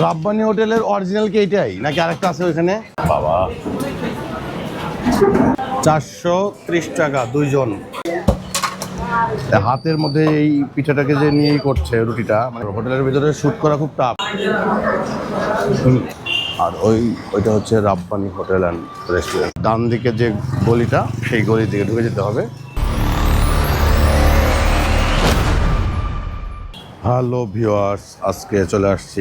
রাব্বানি হোটেলের অরিজিনাল কি এইটাই নাকি আরেকটা আছে ওইখানে? বাবা 430 টাকা দুইজন। হাতের মধ্যে এই পিঠাটাকে যে নিয়েই করছে রুটিটা, মানে হোটেলের ভিতরে শুট করা খুব টাফ। আর ওইটা হচ্ছে রাব্বানি হোটেল অ্যান্ড রেস্টুরেন্ট। ডান দিকে যে গলিটা, সেই গলি দিকে ঢুকে যেতে হবে। হ্যালো ভিউয়ার্স, আজকে চলে আসছি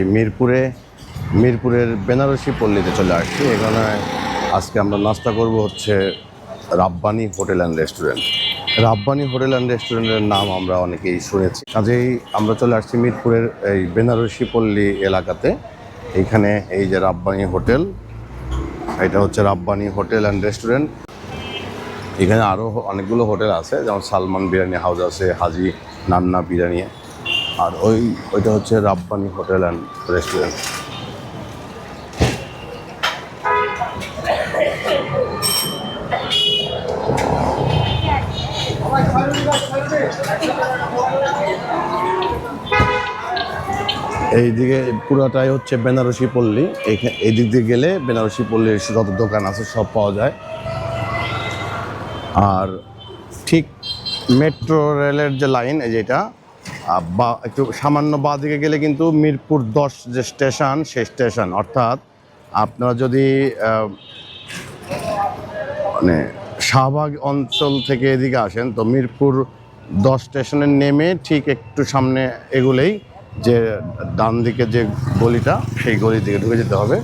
মিরপুরের বেনারসি পল্লীতে চলে আসছি। এখানে আজকে আমরা নাস্তা করব হচ্ছে Rabbani hotel and restaurant. Rabbani hotel and রেস্টুরেন্টের নাম আমরা অনেকেই শুনেছি, কাজেই আমরা চলে আসছি মিরপুরের এই বেনারসি পল্লী এলাকাতে। এইখানে এই যে রাব্বানি হোটেল, এটা হচ্ছে রাব্বানি হোটেল অ্যান্ড রেস্টুরেন্ট। এখানে আরও অনেকগুলো হোটেল আছে, যেমন সালমান বিরিয়ানি হাউস আছে, হাজি নান্না বিরিয়ানি। আর ওইটা হচ্ছে রাব্বানি হোটেল অ্যান্ড রেস্টুরেন্ট। এইদিকে পুরাটাই হচ্ছে বেনারসি পল্লী। এই দিক দিয়ে গেলে বেনারসি পল্লীর যত দোকান আছে সব পাওয়া যায়। আর ঠিক মেট্রো রেলের যে লাইন, এই যেটা বা একটু সামান্য বাঁ দিকে গেলে কিন্তু মিরপুর 10 যে স্টেশন, সেই স্টেশন। অর্থাৎ আপনারা যদি মানে শাহবাগ অঞ্চল থেকে এদিকে আসেন, তো মিরপুর 10 স্টেশনে নেমে ঠিক একটু সামনে এগুলেই যে ডান দিকে যে গলিটা, সেই গলি দিকে ঢুকে যেতে হবে।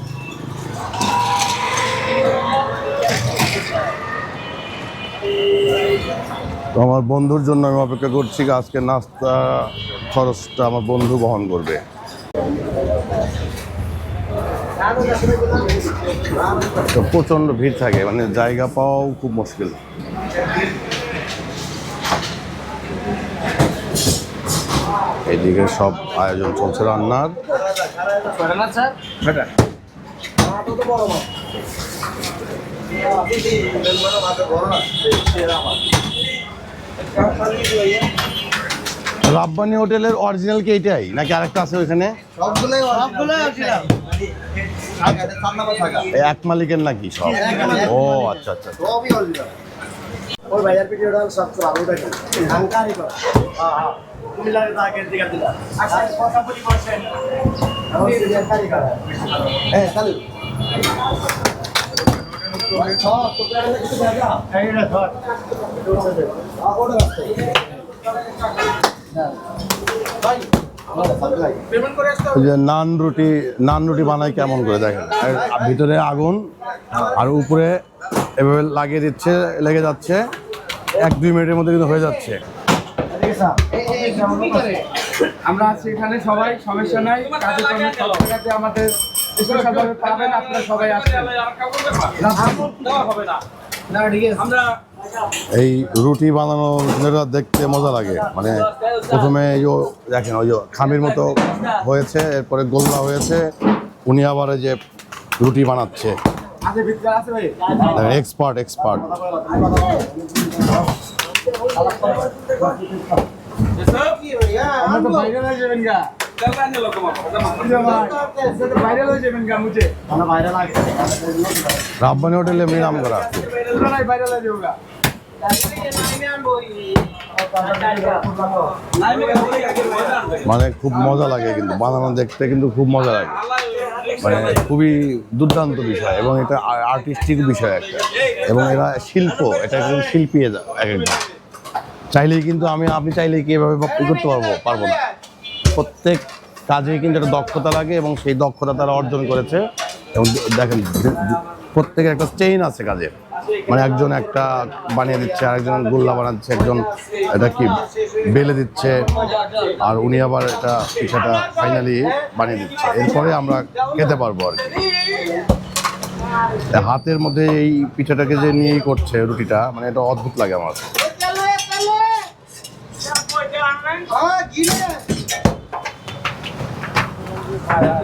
তো আমার বন্ধুর জন্য আমি অপেক্ষা করছি, আজকে নাস্তা খরচটা আমার বন্ধু বহন করবে। তো প্রচণ্ড ভিড় থাকে, মানে জায়গা পাওয়াও খুব মুশকিল। এইদিকে সব আয়োজন চলছে রান্নার। রাব্বানি হোটেলের অরিজিনাল কি এইটাই নাকি আরেকটা আছে ওইখানে? এক মালিকের নাকি সব? ও আচ্ছা আচ্ছা। নান রুটি বানায় কেমন করে দেখেন, ভিতরে আগুন আর উপরে এভাবে লাগিয়ে দিচ্ছে, লেগে যাচ্ছে। 1-2 মিনিটের মধ্যে কিন্তু হয়ে যাচ্ছে। আমরা আছি এখানে সবাই, সমস্যা নাই। কাজে আমাদের পাবেন, আপনারা সবাই আসবেন। এই রুটি বানানোটা দেখতে মজা লাগে। মানে প্রথমে দেখেন ওই খামির মতো হয়েছে, এরপরে গোল্লা হয়েছে, উনি আবার যে রুটি বানাচ্ছে। এক্সপার্ট। রাব্বানি হোটেল এমনি নাম করা, মানে খুব মজা লাগে, কিন্তু বানানো দেখতে কিন্তু খুব মজা লাগে। মানে খুবই দুর্দান্ত বিষয়, এবং এটা আর্টিস্টিক বিষয় একটা, এবং এরা শিল্প, এটা একদম শিল্পী একদম। চাইলেই কিন্তু আপনি চাইলেই কি এভাবে করতে পারবো না। প্রত্যেক কাজেই কিন্তু একটা দক্ষতা লাগে, এবং সেই দক্ষতা তারা অর্জন করেছে। এবং দেখেন প্রত্যেকের একটা চেইন আছে কাজের, মানে একজন একটা বানিয়ে দিচ্ছে, আরেকজন গোল্লা বানাচ্ছে, একজন এটা কি বেলে দিচ্ছে, আর উনি আবার এটা পিঠাটা ফাইনালি বানিয়ে দিচ্ছে। এরপরে আমরা খেতে পারবো আর কি। হাতের মধ্যে এই পিঠাটাকে যে নিয়েই করছে রুটিটা, মানে এটা অদ্ভুত লাগে আমার।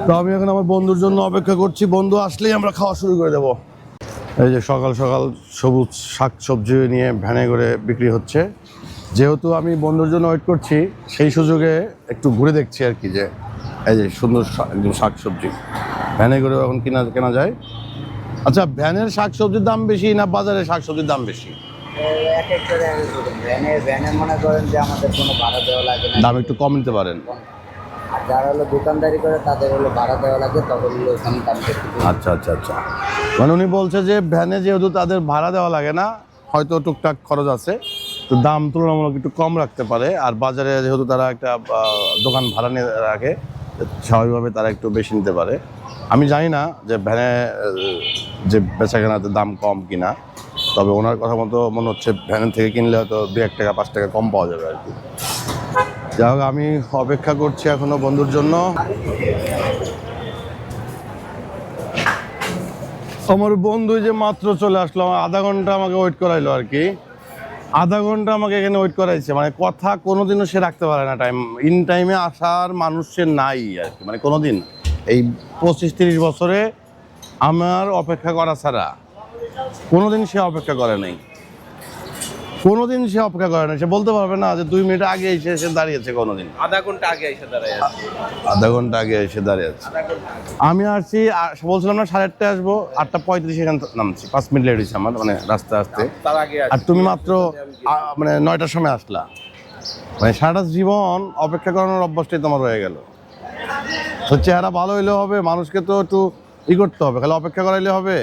তো আমি এখন আমার বন্ধুর জন্য অপেক্ষা করছি, বন্ধু আসলেই আমরা খাওয়া শুরু করে দেবো। এই যে সকাল সকাল সবুজ শাক সবজি নিয়ে ভ্যানে করে বিক্রি হচ্ছে। যেহেতু আমি বন্ধুর জন্য ওয়েট করছি, সেই সুযোগে একটু ঘুরে দেখছি আর কি, যে এই যে সুন্দর একদম শাকসবজি ভ্যানে করে এখন কেনা যায়। আচ্ছা, ভ্যানের শাকসবজির দাম বেশি না বাজারের শাকসবজির দাম বেশি? এক এক করে এক এক রকম। ভ্যানে মনে করেন যে আমাদের কোনো ভাড়া দেওয়া লাগে না, দাম একটু কম নিতে পারেন। আর যারা হলো দোকানদারি করে তাদের হলো ভাড়া দেওয়া লাগে, তখন হলো ওখানে দামটা একটু বেশি। আচ্ছা আচ্ছা আচ্ছা, মানে উনি বলছে যে ভ্যানে যেহেতু তাদের ভাড়া দেওয়া লাগে না, হয়তো টুকটাক খরচ আছে, তো দাম তুলনামূলক একটু কম রাখতে পারে। আর বাজারে যেহেতু তারা একটা দোকান ভাড়া নিয়ে রাখে, স্বাভাবিকভাবে তারা একটু বেশি নিতে পারে। আমি জানি না যে ভ্যানে যে বেচাকেনাতে দাম কম কিনা, তবে ওনার কথা মতো মনে হচ্ছে ভ্যানের থেকে কিনলে হয়তো 2-1 টাকা 5 টাকা কম পাওয়া যাবে আর কি। যাই হোক, আমি অপেক্ষা করছি এখনো বন্ধুর জন্য। আমার বন্ধু যে মাত্র চলে আসলো, আমার আধা ঘন্টা আমাকে ওয়েট করাইলো আর কি। আধা ঘন্টা আমাকে এখানে ওয়েট করাইছে, মানে কথা কোনোদিনও সে রাখতে পারে না। ইন টাইমে আসার মানুষ সে নাই আর কি, মানে কোনোদিন এই 25-30 বছরে আমার অপেক্ষা করা ছাড়া কোনোদিন সে অপেক্ষা করে নাই। কোনোদিন সে অপেক্ষা করে না, সে বলতে পারবে না যে 2 মিনিট আগে এসে দাঁড়িয়েছে কোনোদিন। আধা ঘন্টা আগে এসে দাঁড়ায় আছে। আধা ঘন্টা আগে এসে দাঁড়িয়ে আছে। আমি আসছি, বলছিলাম না 8:30 আসবো, 8:35 এখানে নামছি। 5 মিনিট লেট হয়েছে আমার, মানে রাস্তা আসতে। তার আগে আর তুমি মাত্র মানে 9টার সময় আসলা। মানে সারাটা জীবন অপেক্ষা করানোর অভ্যাসটাই তোমার রয়ে গেল। তো চেহারা ভালো হইলে হবে, মানুষকে তো একটু করতে হবে, খালি অপেক্ষা করাইলে হবে?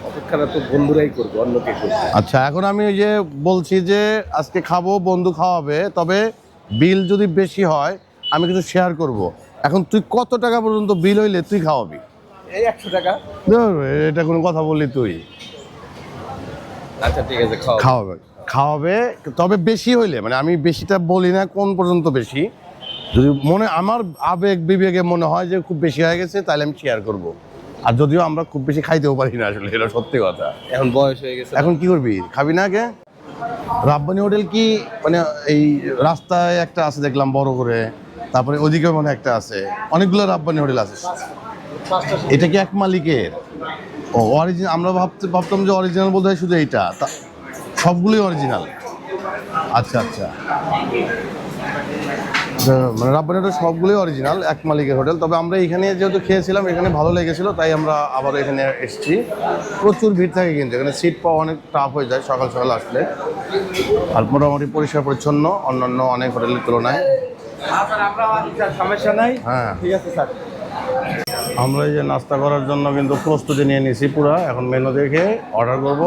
অপেক্ষাটা তো বন্ধুরাই করবে, অন্য কে করবে? আচ্ছা, এখন আমি ওই যে বলছি যে আজকে খাবো, বন্ধু খাওয়াবে, তবে বিল যদি বেশি হয় আমি কিছু শেয়ার করব। এখন তুই কত টাকা পর্যন্ত বিল হইলে তুই খাওয়াবি? এই 100 টাকা। ধুর, এটা কোনো কথা বললি তুই? আচ্ছা ঠিক আছে, খাও। খাওয়াবে, তবে বেশি হইলে, মানে আমি বেশিটা বলি না কোন পর্যন্ত বেশি। যদি মনে আমার আবেগ বিবেকে মনে হয় যে খুব বেশি হয়ে গেছে, তাহলে আমি শেয়ার করব। আর যদিও আমরা খুব বেশি খাইতেও পারি না আসলে, এটা সত্যি কথা। এখন বয়স হয়ে গেছে, এখন কি করবি, খাবি না কে? রাব্বানি হোটেল কি মানে এই রাস্তায় একটা আছে দেখলাম বড় করে, তারপরে ওদিকে মনে একটা আছে, অনেকগুলো রাব্বানি হোটেল আছে। এটা কি এক মালিকের? ও অরিজিনাল? আমরা ভাবতাম যে অরিজিনাল বলতে হয় শুধু এইটা, সবগুলোই অরিজিনাল। আচ্ছা আচ্ছা, মানে রাব্বানি হোটেল সবগুলোই অরিজিনাল, এক মালিকের হোটেল। তবে আমরা এখানে যেহেতু খেয়েছিলাম, এখানে ভালো লেগেছিল, তাই আমরা আবার এখানে এসেছি। প্রচুর ভিড় থাকে কিন্তু এখানে, সিট পাওয়া অনেক টাফ হয়ে যায় সকাল সকাল আসলে। আর মোটামুটি পরিষ্কার পরিচ্ছন্ন অন্যান্য অনেক হোটেলের তুলনায়। সমস্যা নাই। হ্যাঁ, ঠিক আছে স্যার। আমরা এই যে নাস্তা করার জন্য কিন্তু প্রস্তুতি নিয়ে নিয়েছি পুরা। এখন মেনু দেখে অর্ডার করব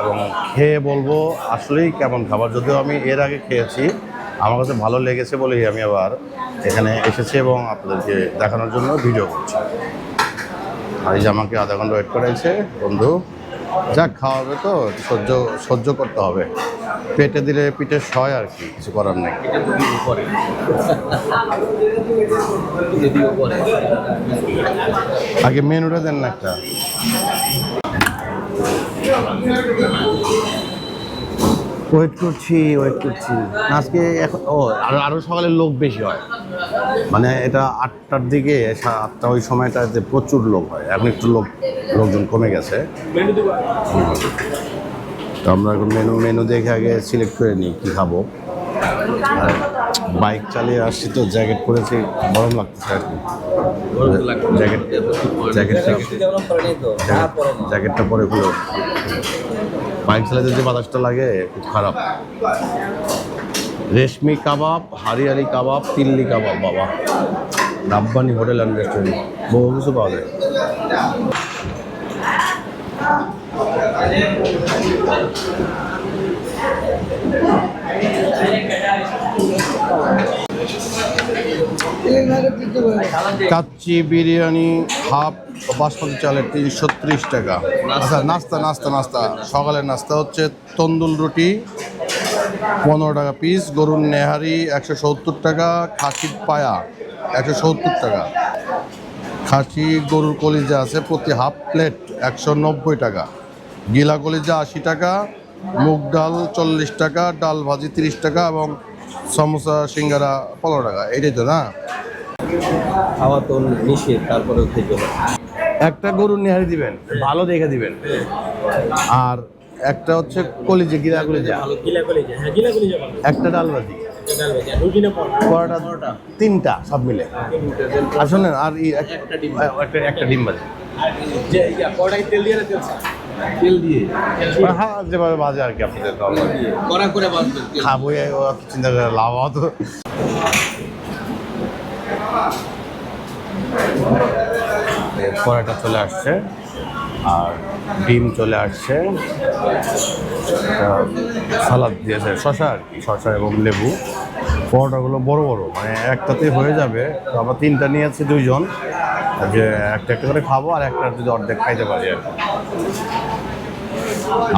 এবং খেয়ে বলবো আসলেই কেমন খাবার। যদিও আমি এর আগে খেয়েছি, আমার কাছে ভালো লেগেছে বলেই আমি আবার এখানে এসেছি এবং আপনাদেরকে দেখানোর জন্য ভিডিও করছি। আর এই যে আমাকে আধা ঘন্টা ওয়েট করেছে বন্ধু। যাক, খাওয়াবে তো সহ্য করতে হবে। পেটে দিলে পিঠে সয় আর কি, কিছু করার নেই। আগে মেনুটা দেন না একটা। ওয়েট করছি আজকে এখন আরো সকালে লোক বেশি হয়, মানে এটা 8টার দিকে, 7টা ওই সময়টাতে প্রচুর লোক হয়। এখন একটু লোকজন কমে গেছে। তো আমরা এখন মেনু দেখে আগে সিলেক্ট করে নিই কী খাবো। আর বাইক চালিয়ে আসছি তো, জ্যাকেট পরেছি, গরম লাগতেছে আর কি। জ্যাকেটটা পরে খুলে, বাইক চালাতে যে বাতাসটা লাগে খুব খারাপ। রেশমি কাবাব, হারিয়ারি কাবাব, তিল্লি কাবাব, বাবা রাব্বানি হোটেল অ্যান্ড রেস্টুরেন্ট, বহু কিছু পাওয়া যায়। কাচ্চি বিরিয়ানি হাফ বাসমতি চালের 330 টাকা। আচ্ছা, নাস্তা সকালের নাস্তা হচ্ছে তন্দুর রুটি 15 টাকা পিস, গরুর নেহারি 170 টাকা, খাসির পায়া 170 টাকা, খাসি গরুর কলিজা আছে প্রতি হাফ প্লেট 190 টাকা, গিলা কলিজা 80 টাকা, মুগ ডাল 40 টাকা, ডাল ভাজি 30 টাকা এবং সমোসা সিঙ্গারা 15 টাকা। এটাই তো না? খাওয়া তো নিষেধ, তারপরেও খেতে হবে। একটা গরুর নেহারি দিবেন, ভালো দেখে দিবেন। আর একটা হচ্ছে কলিজা, গিলা কলিজা, একটা ডাল ভাজি। পরোটা 3টা সব মিলে আসলে আর একটা ডিম ভাজি হ্যাঁ যেভাবে ভাজে আর কি আপনাদের খাবো চিন্তা করে লাভ হতো। পরোটা চলে আসছে আর ডিম চলে আসছে, সালাদ দিয়েছে, শশা আর কি, শশা এবং লেবু। পরোটাগুলো বড় বড়, মানে একটাতে হয়ে যাবে। তো আমরা 3টা নিয়েছি 2 জন, যে একটা একটা করে খাবো আর একটা যদি অর্ধেক খাইতে পারি আর কি।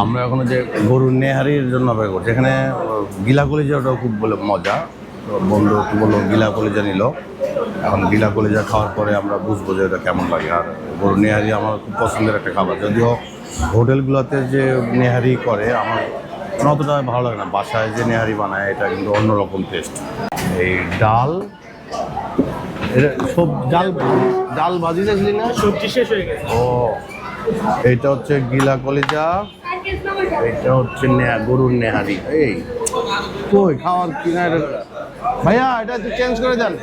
আমরা এখনো যে গরুর নেহারির জন্য অপেক্ষা করছি। এখানে গিলা কলিজাটাও খুব বলে মজা, তো বন্ধু একটু বললো গিলা কলিজা নিল। এখন গিলা কলিজা খাওয়ার পরে আমরা বুঝবো যে এটা কেমন লাগে। আর গরুর নেহারি আমার খুব পছন্দের একটা খাবার, যদিও হোটেলগুলোতে যে নেহারি করে আমার অতটা ভালো লাগে না। বাসায় যে নেহারি বানায় এটা কিন্তু অন্যরকম টেস্ট। এই ডাল, এটা সব ডাল ভাজি দেখলি না, সবজি শেষ হয়ে গেছে। ও এইটা হচ্ছে গিলা কলিজা, এটা হচ্ছে গরুর নেহারি। এই কই খাওয়ার কিনা ভাইয়া, এটা একটু চেঞ্জ করে দেন।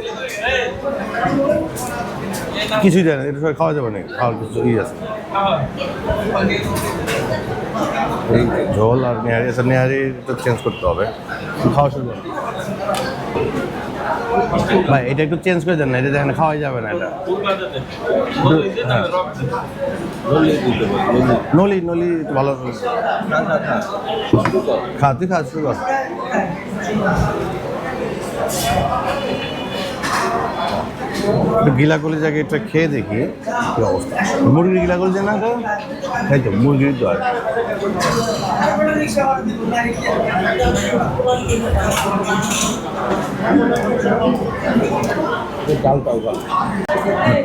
কিছুই দেন, এটা সবাই খাওয়া যাবে না, খাওয়ার কিছু আছে। এই ঝোল আর নেহারি আছে, নেহারি তো চেঞ্জ করতে হবে। খাওয়া শুরু করুন ভাই, এটা একটু চেঞ্জ করে দেন না, এটা দেখেন খাওয়াই যাবে না। এটা নলি নলি ভালো খাতে খাচ্ছি। একটু গিলা কলিজাকে এটা খেয়ে দেখি কি অবস্থা। মুরগির গিলা কলিজা না, তাই তো মুরগির তো আর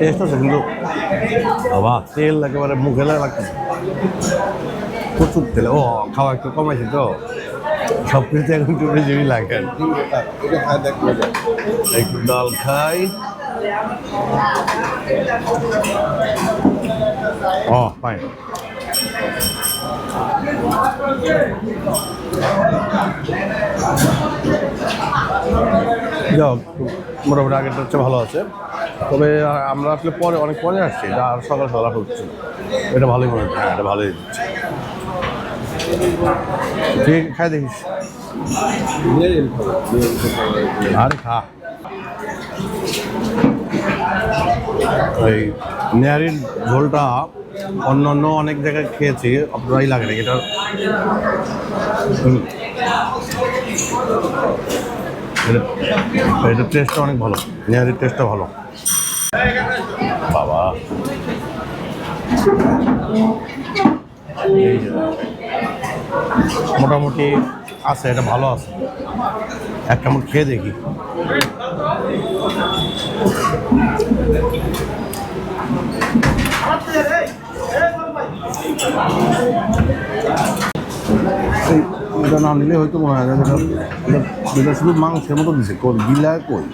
টেস্ট আছে, কিন্তু বাবা তেল একেবারে মুখে লাগছে, প্রচুর তেল। ও খাওয়া একটু কমাইছি তো, সব কিছু এখন একটু বেশি লাগে। একটু ডাল খাই। ও ফাইন। যাও, মোটামুটি আগেরটা হচ্ছে ভালো আছে। তবে আমরা আসলে পরে অনেক পরে আসছি, আর সকাল সকাল হচ্ছে এটা ভালোই মনে হচ্ছে। হ্যাঁ, এটা ভালোই দিচ্ছে। ঠিক খাই দেখিস, আরে খা। এই নেহারির ঝোলটা অন্য অনেক জায়গায় খেয়েছি, আপনারাই লাগে না এটা। এটা টেস্টটা অনেক ভালো, নেহারির টেস্টটা ভালো। বাবা এই যে মোটামুটি আছে, এটা ভালো আছে। এক কেমন খেয়ে দেখি। এটা না নিলে হয়তো মনে হয় এটা শুধু মাংসের মতো দিচ্ছে, গিলা কই।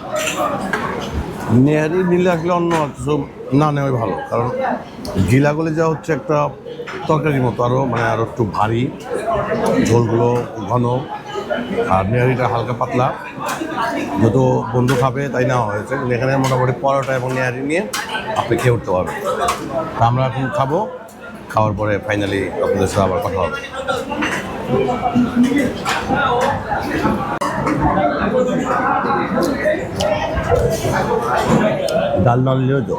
নেহারি নিলে আসলে অন্য কিছু না নেওয়াই ভালো, কারণ গিলা কলিজা হচ্ছে একটা তরকারির মতো, আরও একটু ভারী, ঝোলগুলো ঘন, আর নেহারিটা হালকা পাতলা। যত বন্ধু খাবে তাই নেওয়া হয়েছে, কিন্তু এখানে মোটামুটি পরোটা এবং নেহারি নিয়ে আপনি খেয়ে উঠতে পারবেন। তা আমরা এখন খাবো, খাওয়ার পরে ফাইনালি আপনাদের সাথে আবার কথা হবে। ডাল না নিলেও তো,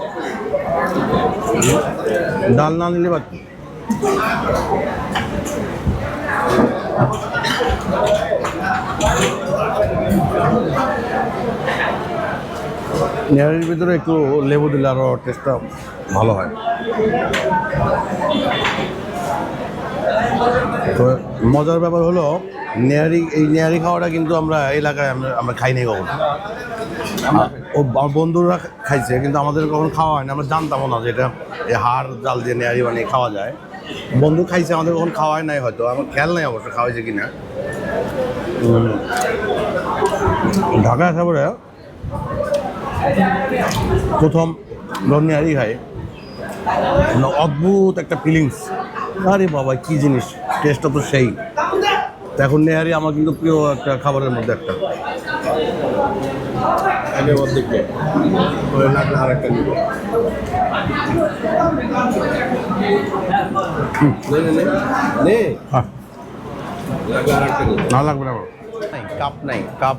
ডাল না নিলে বাকি। নেহারির ভিতরে একটু লেবু দিলে আরও টেস্টটা ভালো হয়। তো মজার ব্যাপার হলো এই নেহারি খাওয়াটা কিন্তু আমরা এলাকায় আমরা খাই নাই কখনো। ও আমার বন্ধুরা খাইছে, কিন্তু আমাদের কখনো খাওয়া হয় না, আমরা জানতামও না যে এটা এই হাড় জাল দিয়ে নেহারি বানিয়ে খাওয়া যায়। বন্ধু খাইছে, আমাদের কখন খাওয়া হয় নাই, হয়তো আমার খেয়াল নাই অবশ্য খাওয়াইছে কিনা। ঢাকা আসা পরে প্রথম নেহারি খাই, অদ্ভুত একটা ফিলিংস। আরে বাবা কি জিনিস, টেস্টটা তো সেই। এখন নেহারি আমার কিন্তু প্রিয় একটা খাবারের মধ্যে একটা। আমি অর্ধেক নেই ওই লাগলে আর একটা নিব নে হ্যাঁ, লাগলে আর একটা নিব না লাগবে না বড়। কাপ নাই, কাপ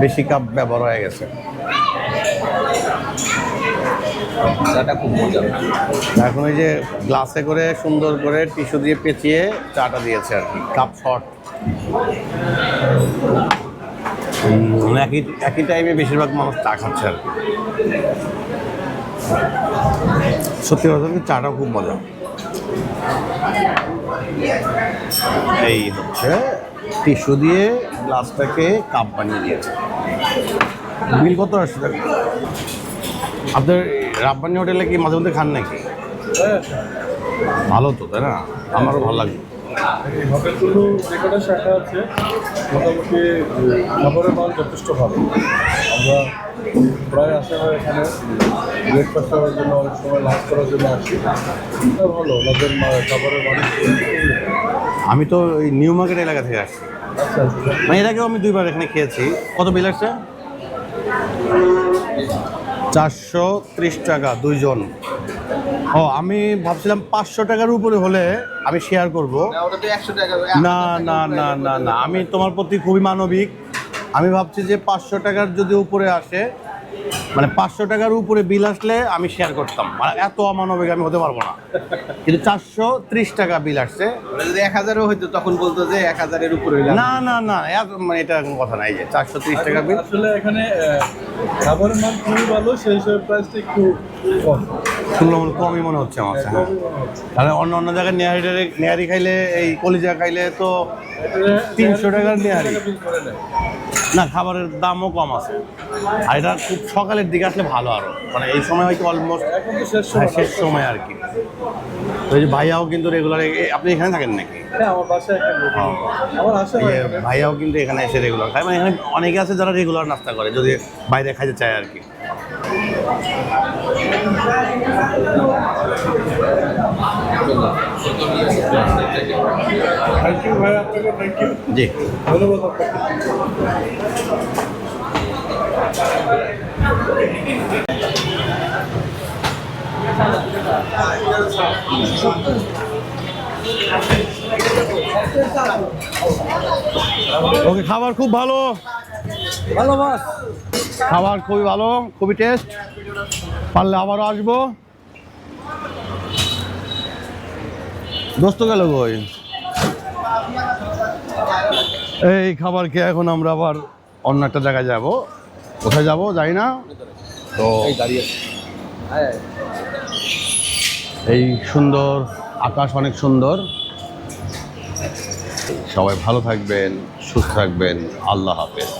বেশি কাপ ব্যবহার হয়ে গেছে। চাটা খুব মজা। এখন ওই যে গ্লাসে করে সুন্দর করে টিস্যু দিয়ে পেঁচিয়ে চাটা দিয়েছে আর কি, কাপ শর্ট। একই একই টাইমে বেশিরভাগ মানুষ চা খাচ্ছে আর কি। সত্যি কথা কি, চাটাও খুব মজা। এই হচ্ছে টিস্যু দিয়ে গ্লাসটাকে কাপ বানিয়ে দিয়েছে। বিল কত আসছে দেখো? আপনার রাব্বানি হোটেলে কি মাঝে মধ্যে খান নাকি? ভালো তো, তাই না? আমারও ভালো লাগে। এই হোটেলগুলো যে কটা শাখা আছে মোটামুটি খাবারের মান যথেষ্ট ভালো। আমরা প্রায় আসা হয় এখানে ব্রেকফাস্ট করার জন্য, অনেক সময় লাঞ্চ করার জন্য আসি। এটা ভালো, ওনাদের খাবারের মান আমি তো ওই নিউ মার্কেট এলাকা থেকে আসছি। আচ্ছা আচ্ছা। মানে এর আগেও আমি 2বার এখানে খেয়েছি। কত বিল আসছে? 430 টাকা 2 জন। ও, আমি ভাবছিলাম 500 টাকার উপরে হলে আমি শেয়ার করব। ওটা তো 100 টাকা। না না না না না, আমি তোমার প্রতি খুবই মানবিক। আমি ভাবছি যে 500 টাকার যদি উপরে আসে, মানে 500 টাকার উপরে বিল আসলে আমি শেয়ার করতাম। মানে এত অমানবিক আমি হতে পারবো না। কিন্তু 430 টাকা বিল আসছে। যদি 1000ও হইতো তখন বলতো যে 1000-এর উপরে হইলে না না না, মানে এটা কোনো কথা নাই যে 430 টাকা বিল। আসলে এখানে খাবারের মান খুবই ভালো, সেই হিসেবে প্রাইসটা একটু কম। তুলনামূলক কমই মনে হচ্ছে আমার কাছে। হ্যাঁ, কমই মনে হচ্ছে। তাহলে অন্য অন্য জায়গায় নেহারি খাইলে, এই কলিজা খাইলে তো 300 টাকার নেহারি। বিল করে নেয়। না, খাবারের দামও কম আছে। আর এটা খুব সকালের দিকে আসলে ভালো আরো, মানে এই সময় হয়তো অলমোস্ট এখন তো শেষ সময়। শেষ সময় আর কি। তো এই যে ভাইয়াও কিন্তু রেগুলার, আপনি এখানে থাকেন নাকি? হ্যাঁ, আমার বাসায় এখানে আমার আসা এই হয় যে এখানে। ভাইয়াও কিন্তু এখানে এসে রেগুলার খায়। মানে এখানে অনেকে আছে যারা রেগুলার নাস্তা করে, যদি বাইরে খাইতে চায় আর কি। থ্যাংক ইউ ভাই, আপনাকে থ্যাংক ইউ। জি, ধন্যবাদ আপনাকে। ওকে, খাবার খুব ভালো। ভালো বাস। খাবার খুবই ভালো, খুবই টেস্ট। পারলে আবারও আসবো। দোস্ত গেল কই? এই খাবার খেয়ে এখন আমরা আবার অন্য একটা জায়গায় যাব। কোথায় যাব জানি না। তো এই সুন্দর আকাশ, অনেক সুন্দর। সবাই ভালো থাকবেন, সুস্থ থাকবেন। আল্লাহ হাফেজ।